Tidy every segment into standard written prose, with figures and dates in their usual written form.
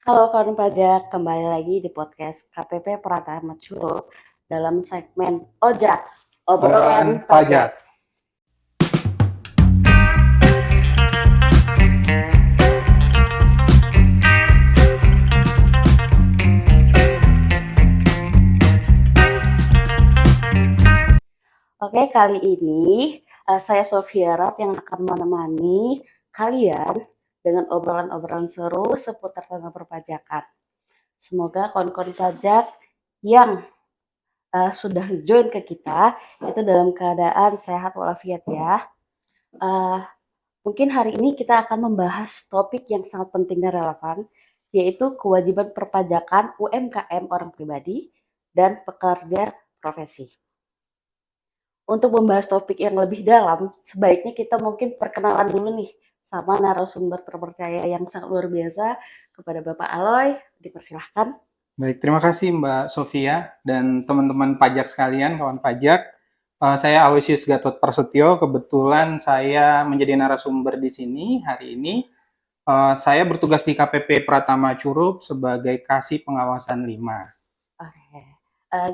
Halo kawan pajak, kembali lagi di podcast KPP Pratama Curug dalam segmen OJA, obrolan Obrolan pajak. pajak. Oke, kali ini saya Sofia Rap yang akan menemani kalian dengan obrolan-obrolan seru seputar tentang perpajakan. Semoga kawan-kawan pajak yang sudah join ke kita itu dalam keadaan sehat walafiat ya. Eh, Mungkin hari ini kita akan membahas topik yang sangat penting dan relevan, yaitu kewajiban perpajakan UMKM orang pribadi dan pekerja profesi. Untuk membahas topik yang lebih dalam, sebaiknya kita mungkin perkenalan dulu nih sama narasumber terpercaya yang sangat luar biasa kepada Bapak Aloy. Dipersilahkan. Baik, terima kasih Mbak Sofia dan teman-teman pajak sekalian, kawan pajak. Saya Aloysius Gatot Prasetyo, kebetulan saya menjadi narasumber di sini hari ini. Saya bertugas di KPP Pratama Curup sebagai Kasih Pengawasan 5. Oke.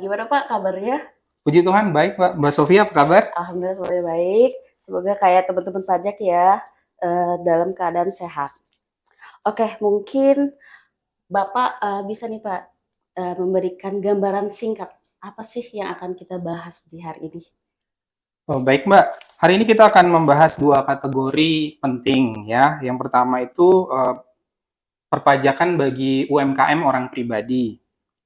Gimana Pak kabarnya? Puji Tuhan, baik Mbak Sofia, apa kabar? Alhamdulillah semuanya baik. Semoga kayak teman-teman pajak ya, dalam keadaan sehat. Oke, mungkin Bapak bisa nih Pak memberikan gambaran singkat apa sih yang akan kita bahas di hari ini? Oh, baik Mbak, hari ini kita akan membahas dua kategori penting ya. Yang pertama itu perpajakan bagi UMKM orang pribadi.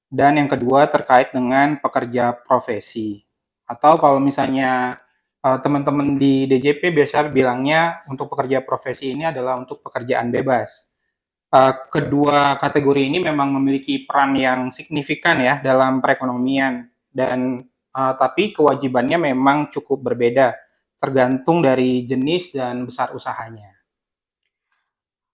Dan yang kedua terkait dengan pekerja profesi. Atau kalau misalnya teman-teman di DJP biasa bilangnya untuk pekerja profesi ini adalah untuk pekerjaan bebas. Kedua kategori ini memang memiliki peran yang signifikan ya dalam perekonomian dan tapi kewajibannya memang cukup berbeda tergantung dari jenis dan besar usahanya.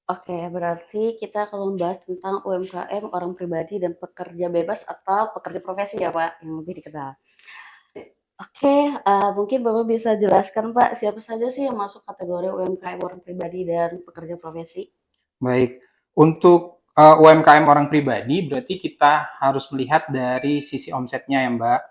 Oke, berarti kita akan membahas tentang UMKM orang pribadi dan pekerja bebas atau pekerja profesi ya Pak, yang lebih dikenal. Oke, mungkin Bapak bisa jelaskan Pak, siapa saja sih yang masuk kategori UMKM orang pribadi dan pekerja profesi? Baik, untuk UMKM orang pribadi berarti kita harus melihat dari sisi omsetnya ya Mbak.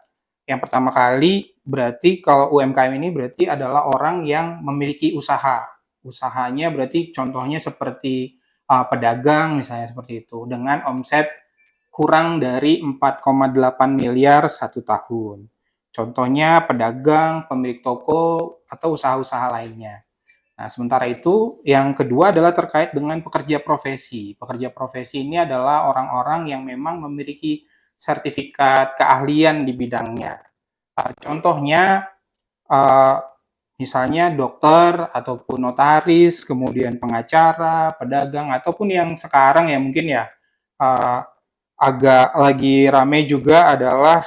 Yang pertama kali berarti kalau UMKM ini berarti adalah orang yang memiliki usaha. Usahanya berarti contohnya seperti pedagang misalnya seperti itu dengan omset kurang dari 4,8 miliar satu tahun. Contohnya pedagang, pemilik toko, atau usaha-usaha lainnya. Nah, sementara itu, yang kedua adalah terkait dengan pekerja profesi. Pekerja profesi ini adalah orang-orang yang memang memiliki sertifikat keahlian di bidangnya. Contohnya, uh, misalnya dokter ataupun notaris, kemudian pengacara, pedagang, ataupun yang sekarang ya mungkin ya uh, agak lagi rame juga adalah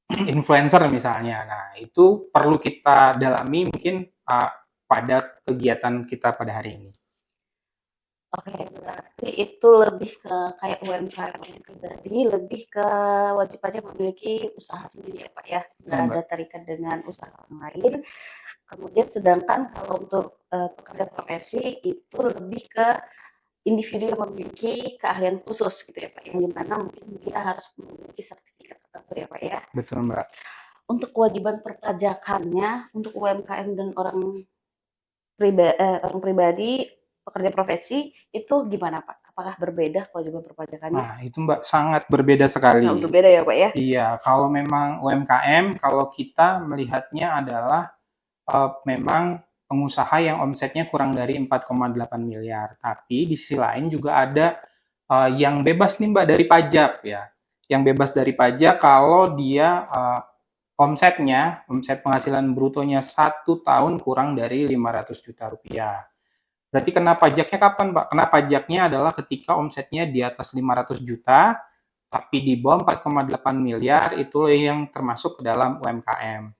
influencer misalnya. Nah, itu perlu kita dalami mungkin pada kegiatan kita pada hari ini. Oke, berarti itu lebih ke kayak UMKM yang pribadi, lebih ke wajib pajak memiliki usaha sendiri ya Pak ya, Ya, nggak ada Mbak. terikat dengan usaha orang lain. Kemudian sedangkan kalau untuk pekerja profesi itu lebih ke individu yang memiliki keahlian khusus gitu ya Pak, yang dimana mungkin dia harus memiliki sertifikat tertentu ya Pak ya. Betul, Mbak. Untuk kewajiban perpajakannya untuk UMKM dan orang pribadi, pekerja profesi, itu gimana Pak? Apakah berbeda kewajiban perpajakannya? Nah, itu Mbak sangat berbeda Sangat sekali. berbeda ya Pak ya? Iya, kalau memang UMKM, kalau kita melihatnya adalah memang pengusaha yang omsetnya kurang dari 4,8 miliar. Tapi di sisi lain juga ada yang bebas nih Mbak dari pajak ya. Yang bebas dari pajak kalau dia omset penghasilan brutonya satu tahun kurang dari 500 juta rupiah. Berarti kena pajaknya kapan Pak? Kena pajaknya adalah ketika omsetnya di atas 500 juta, tapi di bawah 4,8 miliar itu yang termasuk ke dalam UMKM.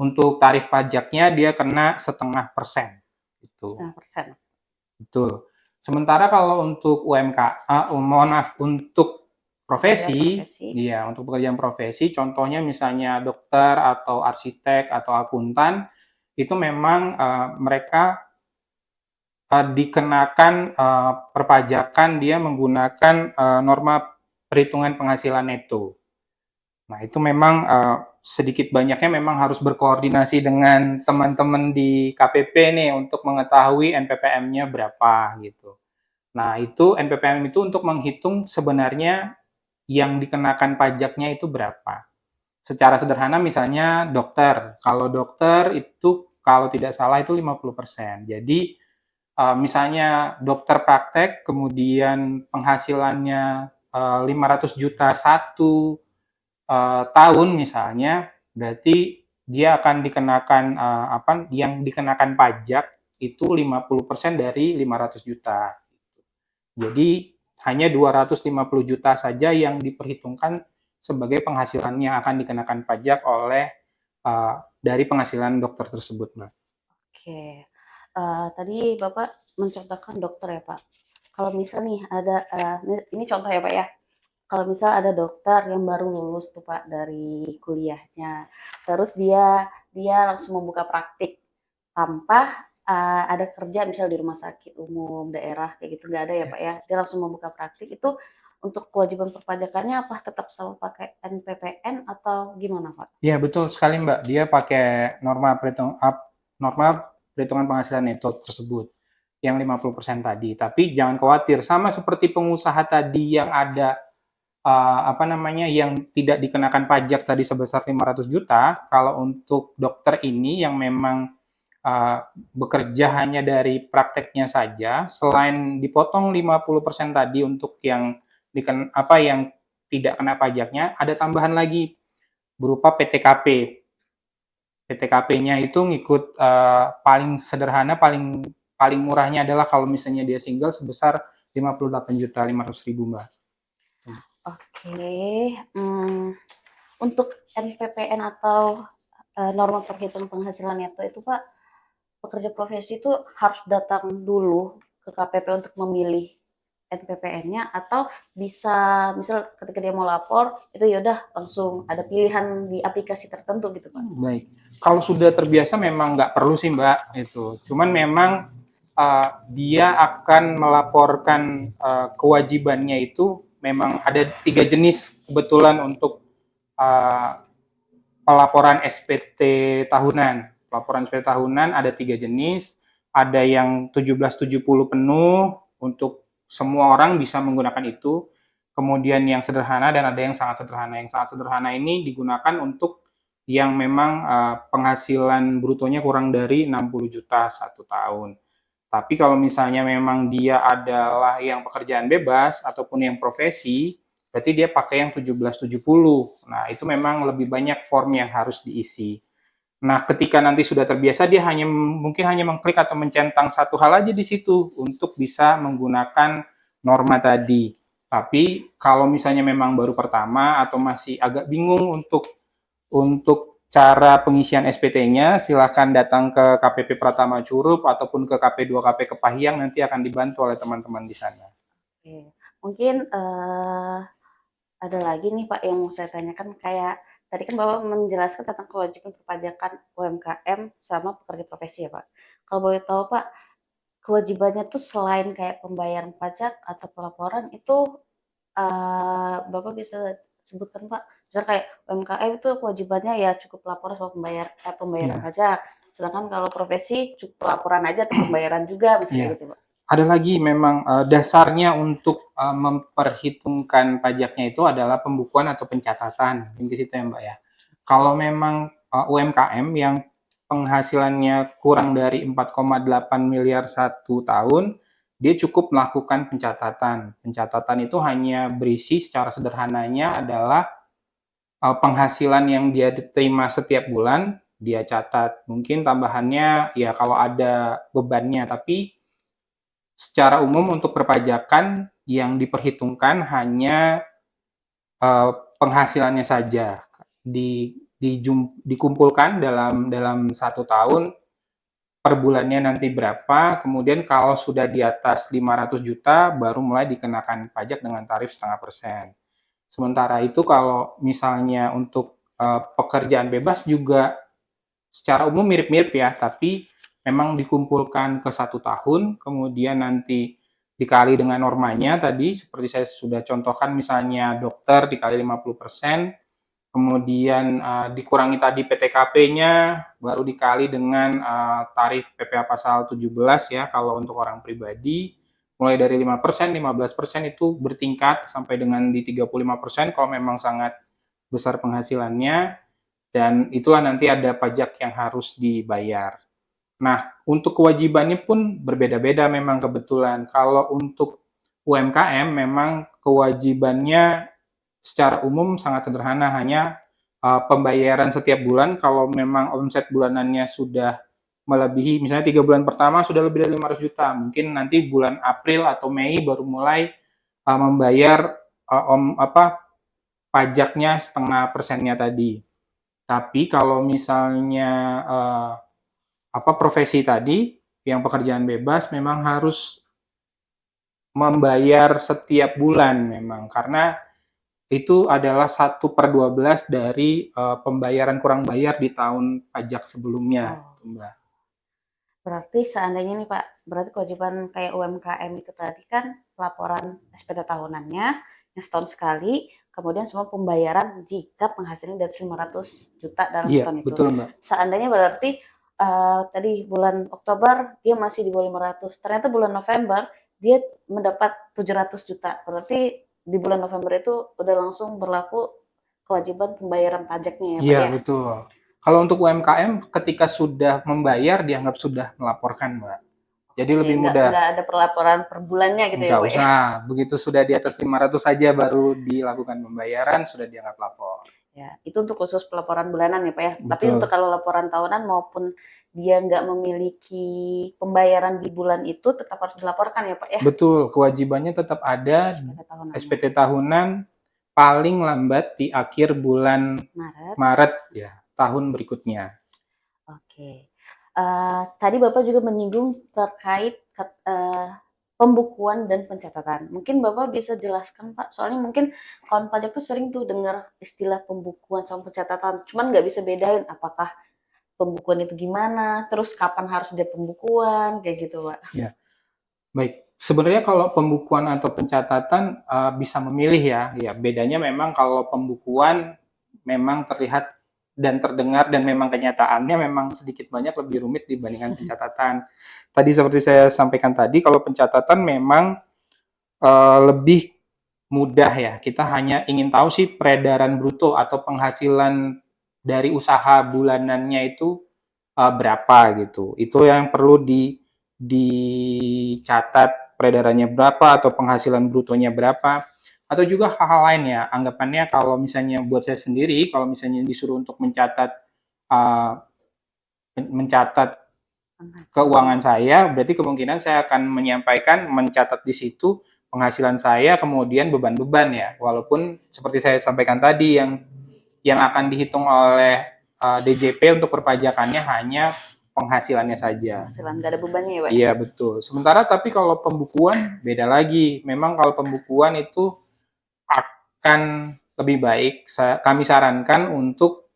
Untuk tarif pajaknya dia kena 0,5%. Itu. 0,5%. Betul. Sementara kalau untuk UMKM, mohon maaf, untuk Pekerjaan profesi, profesi. ya untuk pekerjaan profesi, contohnya misalnya dokter atau arsitek atau akuntan, itu memang mereka dikenakan perpajakan dia menggunakan norma perhitungan penghasilan neto. Nah, itu memang sedikit banyaknya memang harus berkoordinasi dengan teman-teman di KPP nih untuk mengetahui NPPM-nya berapa gitu. Nah, itu NPPM itu untuk menghitung sebenarnya yang dikenakan pajaknya itu berapa. Secara sederhana misalnya dokter. Kalau dokter itu kalau tidak salah itu 50%. Jadi misalnya dokter praktek kemudian penghasilannya 500 juta satu tahun misalnya, berarti dia akan dikenakan apa yang dikenakan pajak itu 50% dari 500 juta. Jadi hanya 250 juta saja yang diperhitungkan sebagai penghasilan yang akan dikenakan pajak oleh dari penghasilan dokter tersebut, Mbak. Oke. Tadi Bapak mencontohkan dokter ya, Pak. Kalau misal nih ada, ini contoh ya, Pak, ya. Kalau misal ada dokter yang baru lulus tuh, Pak, dari kuliahnya, terus dia dia langsung membuka praktik tanpa, ada kerja misal di rumah sakit umum daerah kayak gitu, nggak ada ya, Pak, ya. Dia langsung membuka praktik, itu untuk kewajiban perpajakannya apa tetap selalu pakai NPPN atau gimana, Pak? Iya, betul sekali, Mbak. Dia pakai norma perhitungan penghasilan neto tersebut yang 50% tadi. Tapi jangan khawatir, sama seperti pengusaha tadi yang ada apa namanya yang tidak dikenakan pajak tadi sebesar 500 juta, kalau untuk dokter ini yang memang bekerja hanya dari prakteknya saja, selain dipotong 50% tadi untuk yang yang tidak kena pajaknya, ada tambahan lagi berupa PTKP. PTKP-nya itu ngikut paling sederhana, paling paling murahnya adalah kalau misalnya dia single sebesar 58.500.000, Mbak. Oke, untuk NPPN atau, norma perhitungan penghasilan neto itu, Pak, pekerja profesi itu harus datang dulu ke KPP untuk memilih NPPN-nya atau bisa misal ketika dia mau lapor, itu ya udah langsung ada pilihan di aplikasi tertentu gitu, Pak? Baik, kalau sudah terbiasa memang nggak perlu sih, Mbak, itu. Cuman memang dia akan melaporkan kewajibannya itu memang ada 3 jenis kebetulan untuk uh, pelaporan SPT tahunan. Pelaporan SPT tahunan ada 3 jenis. Ada yang 1770 penuh untuk semua orang bisa menggunakan itu. Kemudian yang sederhana dan ada yang sangat sederhana. Yang sangat sederhana ini digunakan untuk yang memang penghasilan brutonya kurang dari 60 juta satu tahun. Tapi kalau misalnya memang dia adalah yang pekerjaan bebas ataupun yang profesi, berarti dia pakai yang 1770. Nah, itu memang lebih banyak form yang harus diisi. Nah, ketika nanti sudah terbiasa, dia mungkin hanya mengklik atau mencentang satu hal aja di situ untuk bisa menggunakan norma tadi. Tapi kalau misalnya memang baru pertama atau masih agak bingung untuk cara pengisian SPT-nya, silakan datang ke KPP Pratama Curup ataupun ke KP2 KP Kepahyang, nanti akan dibantu oleh teman-teman di sana. Oke, mungkin, ada lagi nih Pak yang mau saya tanyakan, kayak tadi kan Bapak menjelaskan tentang kewajiban perpajakan UMKM sama pekerja profesi ya Pak. Kalau boleh tahu Pak, kewajibannya tuh selain kayak pembayaran pajak atau pelaporan itu, Bapak bisa sebutkan Pak? Misal kayak UMKM itu kewajibannya ya cukup laporan sama pembayaran Ya, pajak, sedangkan kalau profesi cukup laporan aja atau pembayaran juga, misalnya ya. kayak gitu Pak? Ada lagi memang dasarnya untuk memperhitungkan pajaknya itu adalah pembukuan atau pencatatan. Mungkin ke situ ya, Mbak ya. Kalau memang UMKM yang penghasilannya kurang dari 4,8 miliar satu tahun, dia cukup melakukan pencatatan. Pencatatan itu hanya berisi secara sederhananya adalah penghasilan yang dia terima setiap bulan, dia catat. Mungkin tambahannya ya kalau ada bebannya, tapi secara umum untuk perpajakan yang diperhitungkan hanya penghasilannya saja dikumpulkan dalam satu tahun per bulannya nanti berapa, kemudian kalau sudah di atas 500 juta baru mulai dikenakan pajak dengan tarif 0,5%. Sementara itu kalau misalnya untuk pekerjaan bebas juga secara umum mirip-mirip ya, tapi memang dikumpulkan ke 1 tahun, kemudian nanti dikali dengan normanya tadi, seperti saya sudah contohkan misalnya dokter dikali 50%, kemudian dikurangi tadi PTKP-nya, baru dikali dengan tarif PPh pasal 17 ya, kalau untuk orang pribadi, mulai dari 5%, 15% itu bertingkat sampai dengan di 35% kalau memang sangat besar penghasilannya, dan itulah nanti ada pajak yang harus dibayar. Nah, untuk kewajibannya pun berbeda-beda memang kebetulan. Kalau untuk UMKM memang kewajibannya secara umum sangat sederhana, hanya pembayaran setiap bulan kalau memang omset bulanannya sudah melebihi, misalnya 3 bulan pertama sudah lebih dari 500 juta, mungkin nanti bulan April atau Mei baru mulai membayar pajaknya 0,5%-nya tadi. Tapi kalau misalnya profesi tadi yang pekerjaan bebas memang harus membayar setiap bulan memang, karena itu adalah 1/12 dari pembayaran kurang bayar di tahun pajak sebelumnya, Oh, Mbak. berarti seandainya nih Pak, berarti kewajiban kayak UMKM itu tadi kan laporan SPT tahunannya yang setahun sekali, kemudian semua pembayaran jika penghasilannya di atas 500 juta dalam Iya, setahun itu. betul, Mbak. Seandainya berarti tadi bulan Oktober dia masih di bawah 500, ternyata bulan November dia mendapat 700 juta. Berarti di bulan November itu udah langsung berlaku kewajiban pembayaran pajaknya ya Pak Iya, ya? betul. Kalau untuk UMKM ketika sudah membayar dianggap sudah melaporkan, Mbak. Jadi Oke, lebih nggak mudah. nggak ada perlaporan per bulannya gitu ya Nggak Pak ya? usah, begitu sudah di atas 500 saja baru dilakukan pembayaran, sudah dianggap lapor. Ya, itu untuk khusus pelaporan bulanan ya Pak ya. Tapi untuk Betul. kalau laporan tahunan maupun dia nggak memiliki pembayaran di bulan itu tetap harus dilaporkan ya Pak ya? Betul, kewajibannya tetap ada SPT tahunannya. SPT tahunan paling lambat di akhir bulan Maret. Maret ya, tahun berikutnya. Oke. Tadi Bapak juga menyinggung terkait pembukuan dan pencatatan. Mungkin Bapak bisa jelaskan Pak, soalnya mungkin kawan pajak tuh sering tuh dengar istilah pembukuan sama pencatatan, cuman nggak bisa bedain apakah pembukuan itu gimana, terus kapan harus ada pembukuan, kayak gitu Pak. Ya, baik. Sebenarnya kalau pembukuan atau pencatatan bisa memilih ya. Ya, bedanya memang kalau pembukuan memang terlihat dan terdengar dan memang kenyataannya memang sedikit banyak lebih rumit dibandingkan pencatatan. Tadi seperti saya sampaikan tadi, kalau pencatatan memang lebih mudah ya. Kita hanya ingin tahu sih peredaran bruto atau penghasilan dari usaha bulanannya itu berapa gitu. Itu yang perlu dicatat, peredarannya berapa atau penghasilan brutonya berapa. Atau juga hal-hal lain ya. Anggapannya kalau misalnya buat saya sendiri, kalau misalnya disuruh untuk uh, mencatat keuangan saya, berarti kemungkinan saya akan menyampaikan, mencatat di situ penghasilan saya, kemudian beban-beban ya. Walaupun seperti saya sampaikan tadi, yang akan dihitung oleh DJP untuk perpajakannya hanya penghasilannya saja. Penghasilan, nggak ada bebannya ya Pak? Iya, betul. Sementara tapi kalau pembukuan beda lagi. Memang kalau pembukuan itu akan lebih baik. Kami sarankan untuk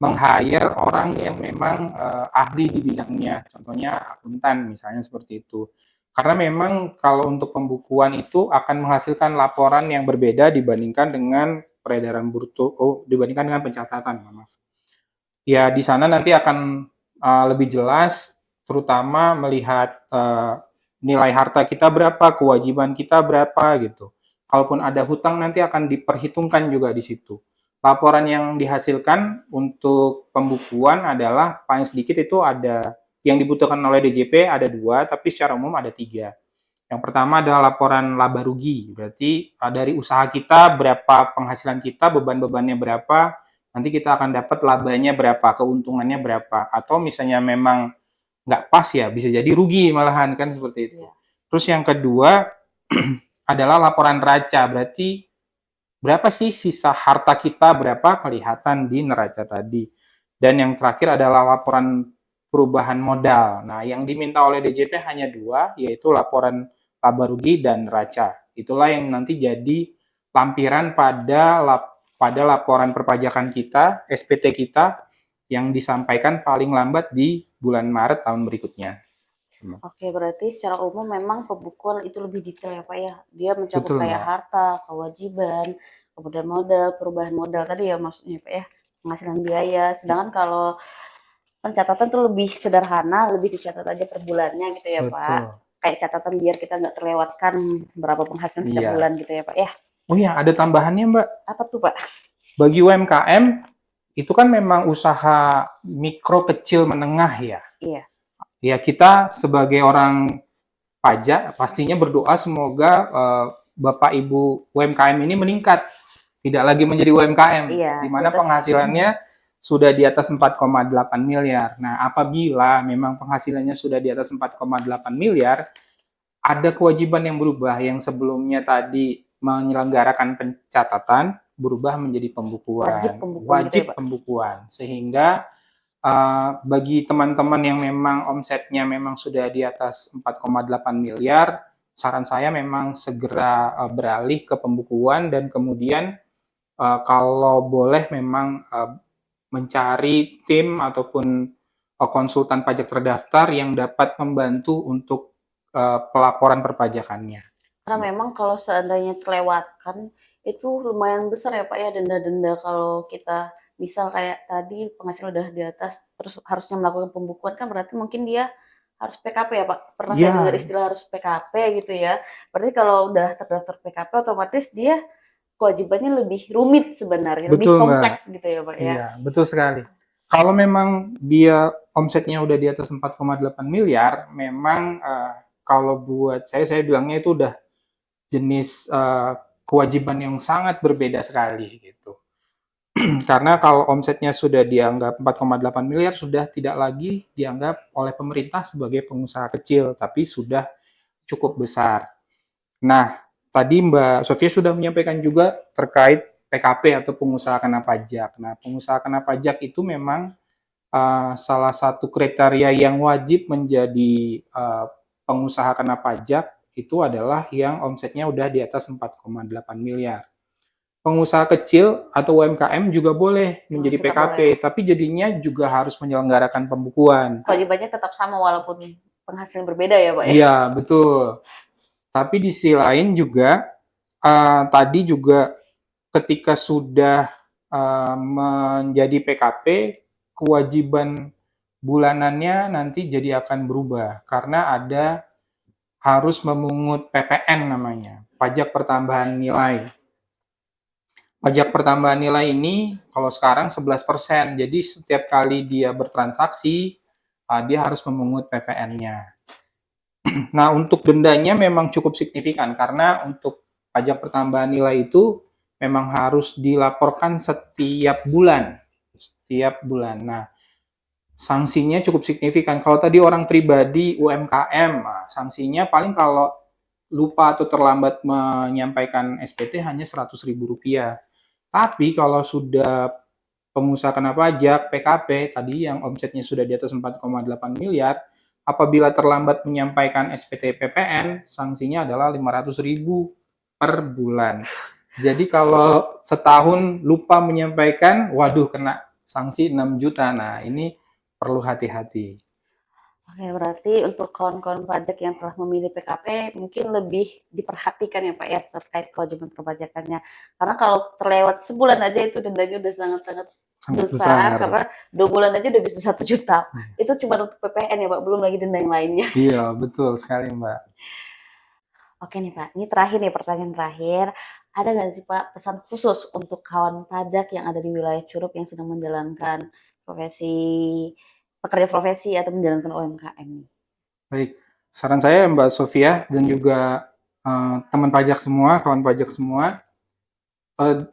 meng-hire orang yang memang ahli di bidangnya, contohnya akuntan misalnya seperti itu. Karena memang kalau untuk pembukuan itu akan menghasilkan laporan yang berbeda dibandingkan dengan peredaran bruto, dibandingkan dengan pencatatan, maaf. Ya di sana nanti akan lebih jelas, terutama melihat nilai harta kita berapa, kewajiban kita berapa gitu. Kalaupun ada hutang nanti akan diperhitungkan juga di situ. Laporan yang dihasilkan untuk pembukuan adalah paling sedikit itu ada yang dibutuhkan oleh DJP ada 2, tapi secara umum ada 3. Yang pertama adalah laporan laba rugi, berarti dari usaha kita berapa penghasilan kita, beban-bebannya berapa, nanti kita akan dapat labanya berapa, keuntungannya berapa. Atau misalnya memang nggak pas ya, bisa jadi rugi malahan kan seperti itu. Terus yang kedua adalah laporan neraca, berarti berapa sih sisa harta kita, berapa kelihatan di neraca tadi. Dan yang terakhir adalah laporan perubahan modal. Nah, yang diminta oleh DJP hanya 2, yaitu laporan laba rugi dan neraca. Itulah yang nanti jadi lampiran pada laporan perpajakan kita, SPT kita, yang disampaikan paling lambat di bulan Maret tahun berikutnya. Oke, berarti secara umum memang pembukuan itu lebih detail ya Pak ya. Dia mencakup Betul, kayak Mbak. harta, kewajiban, kemudian modal, perubahan modal tadi ya maksudnya Pak ya, penghasilan biaya. Sedangkan kalau pencatatan tuh lebih sederhana, lebih dicatat aja per bulannya gitu ya Pak. Betul. Kayak catatan biar kita nggak terlewatkan berapa penghasilan setiap Iya. bulan gitu ya Pak ya. Oh iya, ada tambahannya, Mbak. Apa tuh Pak? Bagi UMKM, itu kan memang usaha mikro, kecil, menengah ya. Iya. Ya, kita sebagai orang pajak pastinya berdoa semoga Bapak Ibu UMKM ini meningkat, tidak lagi menjadi UMKM, Iya, di di mana atas penghasilannya sudah di atas 4,8 miliar. Nah, apabila memang penghasilannya sudah di atas 4,8 miliar, ada kewajiban yang berubah yang sebelumnya tadi menyelenggarakan pencatatan berubah menjadi wajib pembukuan, pembukuan gitu ya wajib Pak. pembukuan, sehingga bagi teman-teman yang memang omsetnya memang sudah di atas 4,8 miliar, saran saya memang segera beralih ke pembukuan dan kemudian kalau boleh memang mencari tim ataupun konsultan pajak terdaftar yang dapat membantu untuk pelaporan perpajakannya. Karena memang kalau seandainya terlewatkan, itu lumayan besar ya Pak ya denda-denda kalau kita misal kayak tadi penghasilan udah di atas, terus harusnya melakukan pembukuan kan berarti mungkin dia harus PKP ya Pak. Pernah saya dengar Ya, istilah harus PKP gitu ya. Berarti kalau udah terdaftar PKP otomatis dia kewajibannya lebih rumit sebenarnya, lebih betul Mbak. kompleks gitu ya Pak ya. Iya, betul sekali. Kalau memang dia omsetnya udah di atas 4,8 miliar, memang kalau buat saya bilangnya itu udah jenis kewajiban yang sangat berbeda sekali gitu. Karena kalau omsetnya sudah dianggap 4,8 miliar, sudah tidak lagi dianggap oleh pemerintah sebagai pengusaha kecil, tapi sudah cukup besar. Nah, tadi Mbak Sofia sudah menyampaikan juga terkait PKP atau pengusaha kena pajak. Nah, pengusaha kena pajak itu memang salah satu kriteria yang wajib menjadi pengusaha kena pajak itu adalah yang omsetnya udah di atas 4,8 miliar. Pengusaha kecil atau UMKM juga boleh menjadi Kita PKP, boleh. tapi jadinya juga harus menyelenggarakan pembukuan. Kewajibannya tetap sama walaupun penghasilan berbeda ya Pak ya. Iya, betul. Tapi di sisi lain juga tadi juga ketika sudah menjadi PKP, kewajiban bulanannya nanti jadi akan berubah karena ada harus memungut PPN namanya, pajak pertambahan nilai. Pajak pertambahan nilai ini kalau sekarang 11%. Jadi setiap kali dia bertransaksi, dia harus memungut PPN-nya. Nah, untuk dendanya memang cukup signifikan karena untuk pajak pertambahan nilai itu memang harus dilaporkan setiap bulan. Setiap bulan. Nah, sanksinya cukup signifikan. Kalau tadi orang pribadi UMKM, sanksinya paling kalau lupa atau terlambat menyampaikan SPT hanya Rp100.000. Tapi kalau sudah pengusaha kena pajak, PKP, tadi yang omsetnya sudah di atas 4,8 miliar, apabila terlambat menyampaikan SPT PPN, sanksinya adalah 500.000 per bulan. Jadi kalau setahun lupa menyampaikan, waduh kena sanksi 6 juta. Nah, ini perlu hati-hati. Oke, berarti untuk kawan-kawan pajak yang telah memilih PKP mungkin lebih diperhatikan ya Pak ya terkait kewajiban perpajakannya. Karena kalau terlewat sebulan aja itu dendanya udah sangat-sangat Sangat besar besar. karena 2 bulan aja udah bisa 1 juta. Itu cuma untuk PPN ya Pak, belum lagi denda yang lainnya. Iya, betul sekali, Mbak. Oke nih Pak, ini terakhir nih pertanyaan terakhir. Ada nggak sih Pak pesan khusus untuk kawan pajak yang ada di wilayah Curup yang sedang menjalankan profesi pekerja profesi atau menjalankan UMKM nih? Baik, saran saya Mbak Sofia dan juga teman pajak semua, kawan pajak semua, eh,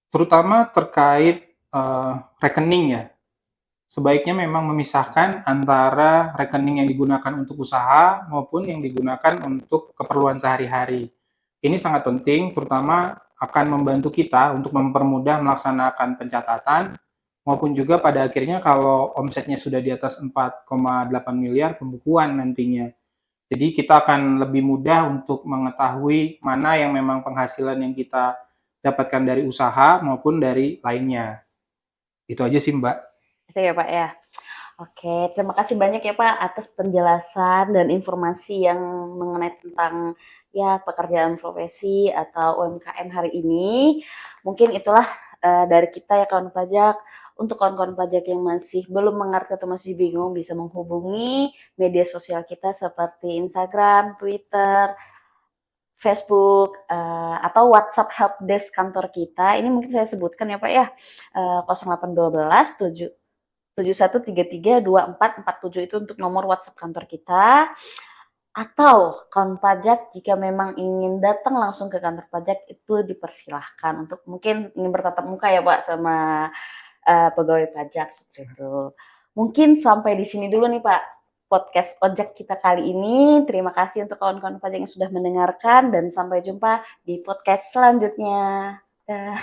terutama terkait rekening ya. Sebaiknya memang memisahkan antara rekening yang digunakan untuk usaha maupun yang digunakan untuk keperluan sehari-hari. Ini sangat penting, terutama akan membantu kita untuk mempermudah melaksanakan pencatatan maupun juga pada akhirnya kalau omsetnya sudah di atas 4,8 miliar pembukuan nantinya. Jadi kita akan lebih mudah untuk mengetahui mana yang memang penghasilan yang kita dapatkan dari usaha maupun dari lainnya. Itu aja sih Mbak. Itu ya Pak ya. Oke, terima kasih banyak ya Pak atas penjelasan dan informasi yang mengenai tentang ya pekerjaan profesi atau UMKM hari ini. Mungkin itulah dari kita ya kawan pajak. Untuk kawan-kawan pajak yang masih belum mengerti atau masih bingung bisa menghubungi media sosial kita seperti Instagram, Twitter, Facebook, atau WhatsApp helpdesk kantor kita. Ini mungkin saya sebutkan ya Pak ya, 0812 71332447 itu untuk nomor WhatsApp kantor kita. Atau kawan pajak jika memang ingin datang langsung ke kantor pajak itu dipersilahkan untuk mungkin ingin bertatap muka ya Pak sama pegawai pajak seperti itu. Mungkin sampai di sini dulu nih Pak podcast ojek kita kali ini. Terima kasih untuk kawan-kawan pajak yang sudah mendengarkan dan sampai jumpa di podcast selanjutnya. Dah.